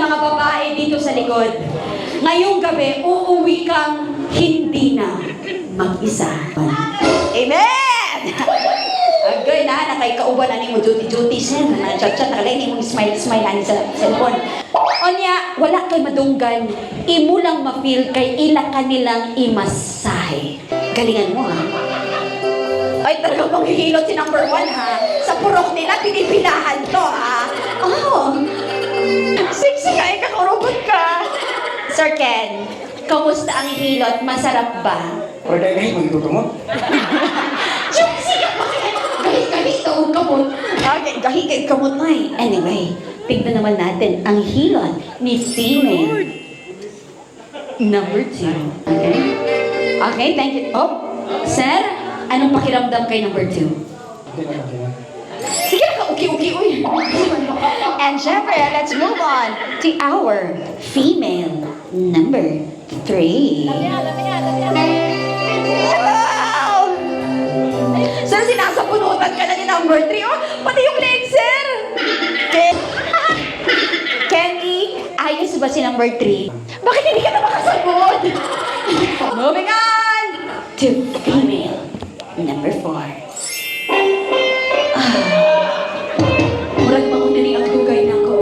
mga babae dito sa likod. Ngayong gabi, uuwi kang hindi na mag-isa. Amen! Agay na, nakaikauban na ni mo duty-duty siya. Chat-chat, nakalay ni mo smile-smile ani sa cellphone. O niya, wala kay madunggan. Imo lang ma-feel kay ila kanilang imasahe. Galingan mo ha. Ay, talagang manghihilot si number 1 ha. Sa purok nila, pinipilahan to ha. Oh, sexy ka, kakurubot ka. Sir Ken, kamusta ang hilot? Masarap ba? Order na yung magtutumot. Sexy ka pa kaya. Gahi-gahi to, kamot. Okay, gahi-gahi kamot na eh. Anyway, tignan naman natin ang hilot ni female number 2. Okay? Okay, thank you. Oh, sir, anong pakiramdam kay number 2? Okay na. Sige na, uki-uki, uy. And syempre, let's move on to our female number 3. Wow! Sir, sinasapunutan ka na ni number 3. Oh, pati yung leg, sir! Kenny, ayos ba si number 3? Bakit hindi ka na makasagot? Moving on to female number 4.